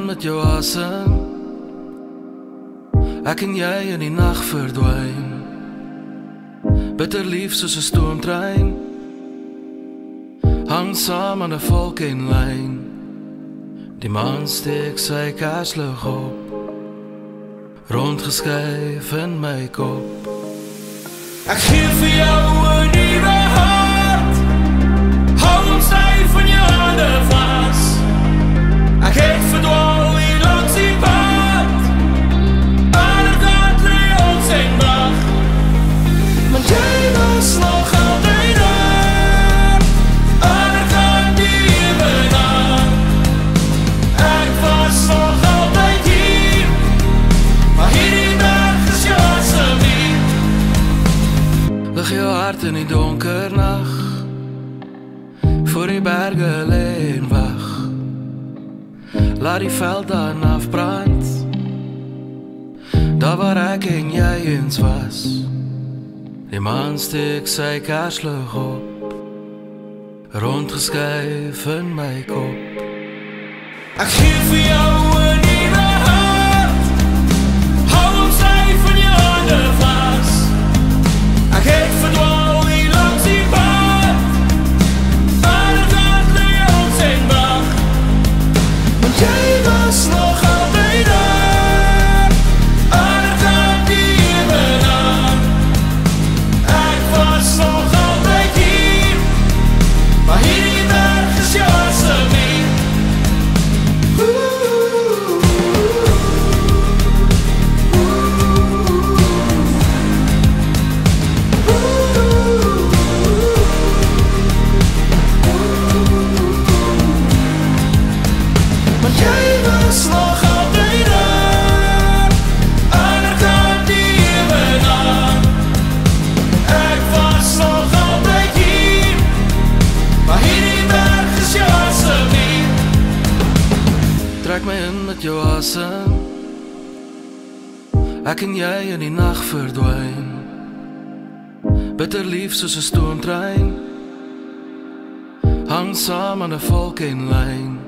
met jou asem. Ek en jy in die nag verdwyn, bitter lief soos 'n stoomtrein, hang saam aan 'n volkenlyn. Die maan steek sy kerslig op, rondgeskuif in my kop. Ek gee vir jou 'n nuwe hart, hou hom styf van jou hande vas. Ek het verdwaal hier langs die pad, alle kant lê ons en wag. Want jy was nog altyd daar, alle kant die evenaar. Ek was nog altyd hier, maar hierdie dag is jou asseblief. Lig jou hart in die donker nag, voor die berge lê en wag. Laat die veld dan afbrand, daar waar ek en jy eens was. Die maan steek sy kerslig op, rondgeskuif in my kop. Ek gee vir jou 'n nuwe hart, hou hom styf van jou hande vas. Ek het verdwaal hier langs die pad, alle kant lê ons en wag. Want jy was nog altyd daar, alle kant die evenaar. Ek was nog altyd hier, maar hierdie dag is jou asseblief. Want jy was nog altyd daar, alle kant die evenaar. Ek was nog altyd hier, maar hierdie dag is jou asseblief. Trek my in met jou asem, ek en jy in die nag verdwyn, bitter lief soos 'n stoomtrein, hang saam aan 'n volkenlyn.